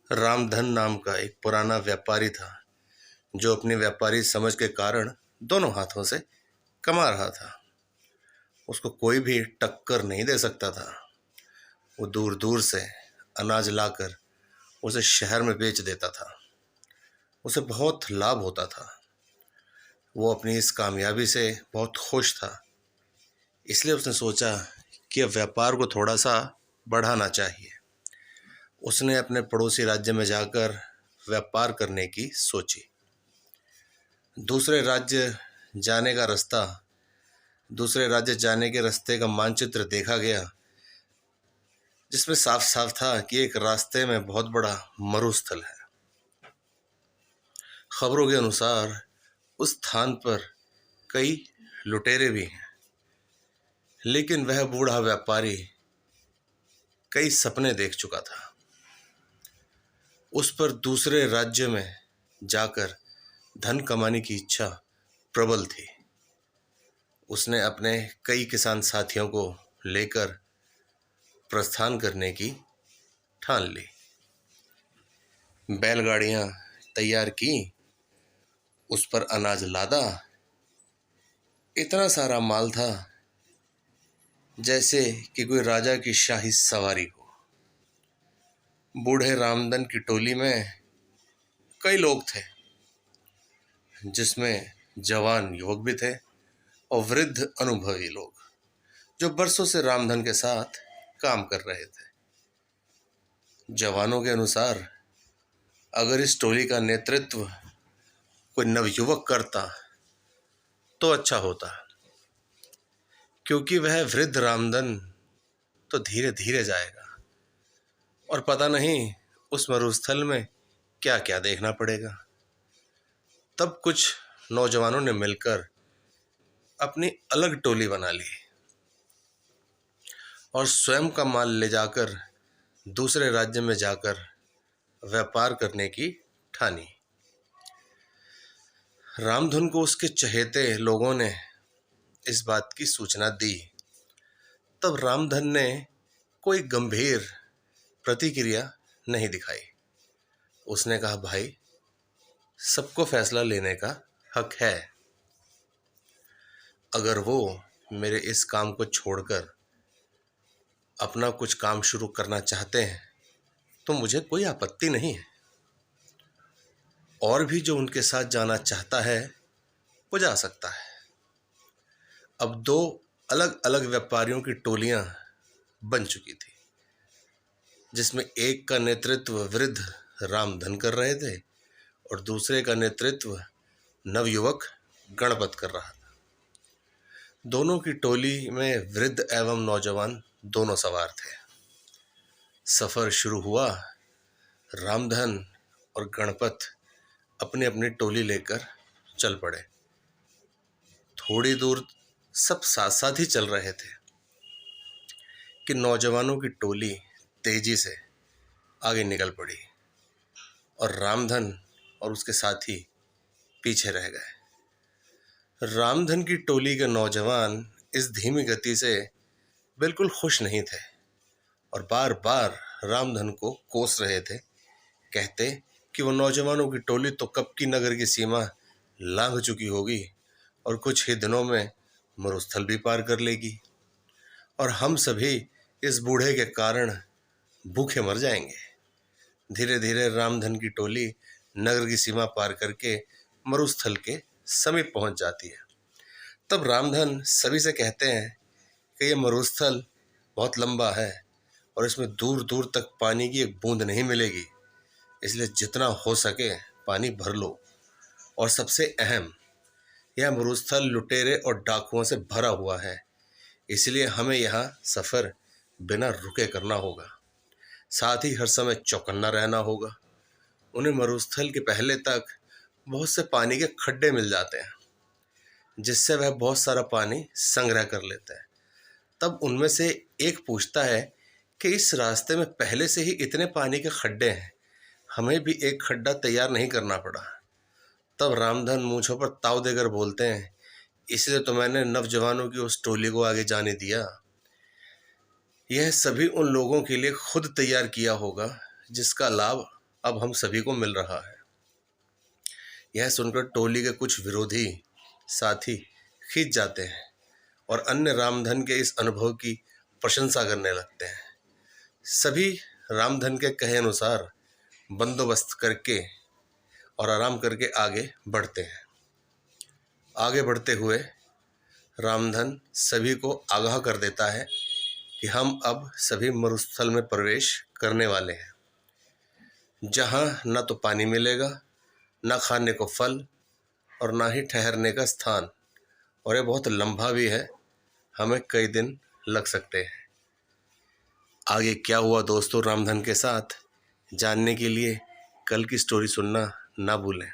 रामधन नाम का एक पुराना व्यापारी था जो अपनी व्यापारी समझ के कारण दोनों हाथों से कमा रहा था। उसको कोई भी टक्कर नहीं दे सकता था। वो दूर दूर से अनाज लाकर उसे शहर में बेच देता था। उसे बहुत लाभ होता था। वो अपनी इस कामयाबी से बहुत खुश था। इसलिए उसने सोचा कि अब व्यापार को थोड़ा सा बढ़ाना चाहिए। उसने अपने पड़ोसी राज्य में जाकर व्यापार करने की सोची। दूसरे राज्य जाने का रास्ता दूसरे राज्य जाने के रास्ते का मानचित्र देखा गया, जिसमें साफ साफ था कि एक रास्ते में बहुत बड़ा मरुस्थल है। खबरों के अनुसार उस स्थान पर कई लुटेरे भी हैं, लेकिन वह बूढ़ा व्यापारी कई सपने देख चुका था। उस पर दूसरे राज्य में जाकर धन कमाने की इच्छा प्रबल थी। उसने अपने कई किसान साथियों को लेकर प्रस्थान करने की ठान ली। बैलगाड़ियां तैयार की, उस पर अनाज लादा। इतना सारा माल था जैसे कि कोई राजा की शाही सवारी हो। बूढ़े रामधन की टोली में कई लोग थे, जिसमें जवान युवक भी थे और वृद्ध अनुभवी लोग जो बरसों से रामधन के साथ काम कर रहे थे। जवानों के अनुसार अगर इस टोली का नेतृत्व कोई नवयुवक करता तो अच्छा होता, क्योंकि वह वृद्ध रामधन तो धीरे धीरे जाएगा और पता नहीं उस मरुस्थल में क्या क्या देखना पड़ेगा। तब कुछ नौजवानों ने मिलकर अपनी अलग टोली बना ली और स्वयं का माल ले जाकर दूसरे राज्य में जाकर व्यापार करने की ठानी। रामधन को उसके चहेते लोगों ने इस बात की सूचना दी। तब रामधन ने कोई गंभीर प्रतिक्रिया नहीं दिखाई। उसने कहा, भाई, सबको फैसला लेने का हक है। अगर वो मेरे इस काम को छोड़कर अपना कुछ काम शुरू करना चाहते हैं तो मुझे कोई आपत्ति नहीं है। और भी जो उनके साथ जाना चाहता है वो जा सकता है। अब दो अलग अलग व्यापारियों की टोलियां बन चुकी थी, जिसमें एक का नेतृत्व वृद्ध रामधन कर रहे थे और दूसरे का नेतृत्व नवयुवक गणपत कर रहा था। दोनों की टोली में वृद्ध एवं नौजवान दोनों सवार थे। सफर शुरू हुआ। रामधन और गणपत अपनी अपनी टोली लेकर चल पड़े। थोड़ी दूर सब साथ साथ ही चल रहे थे कि नौजवानों की टोली तेजी से आगे निकल पड़ी और रामधन और उसके साथी पीछे रह गए। रामधन की टोली के नौजवान इस धीमी गति से बिल्कुल खुश नहीं थे और बार बार रामधन को कोस रहे थे, कहते कि वो नौजवानों की टोली तो कब की नगर की सीमा लांघ चुकी होगी और कुछ ही दिनों में मरुस्थल भी पार कर लेगी और हम सभी इस बूढ़े के कारण भूखे मर जाएंगे। धीरे धीरे रामधन की टोली नगर की सीमा पार करके मरुस्थल के समीप पहुंच जाती है। तब रामधन सभी से कहते हैं कि ये मरुस्थल बहुत लंबा है और इसमें दूर दूर तक पानी की एक बूंद नहीं मिलेगी, इसलिए जितना हो सके पानी भर लो। और सबसे अहम, यह मरुस्थल लुटेरे और डाकुओं से भरा हुआ है, इसलिए हमें यहाँ सफ़र बिना रुके करना होगा। साथ ही हर समय चौकन्ना रहना होगा। उन्हें मरुस्थल के पहले तक बहुत से पानी के खड्डे मिल जाते हैं, जिससे वह बहुत सारा पानी संग्रह कर लेते हैं। तब उनमें से एक पूछता है कि इस रास्ते में पहले से ही इतने पानी के खड्डे हैं, हमें भी एक खड्डा तैयार नहीं करना पड़ा। तब रामधन मूंछों पर ताव देकर बोलते हैं, इसलिए तो मैंने नौजवानों की उस टोली को आगे जाने दिया। यह सभी उन लोगों के लिए खुद तैयार किया होगा जिसका लाभ अब हम सभी को मिल रहा है। यह सुनकर टोली के कुछ विरोधी साथी खींच जाते हैं और अन्य रामधन के इस अनुभव की प्रशंसा करने लगते हैं। सभी रामधन के कहे अनुसार बंदोबस्त करके और आराम करके आगे बढ़ते हैं। आगे बढ़ते हुए रामधन सभी को आगाह कर देता है कि हम अब सभी मरुस्थल में प्रवेश करने वाले हैं, जहाँ न तो पानी मिलेगा, न खाने को फल और ना ही ठहरने का स्थान, और ये बहुत लंबा भी है, हमें कई दिन लग सकते हैं। आगे क्या हुआ दोस्तों रामधन के साथ, जानने के लिए कल की स्टोरी सुनना ना भूलें।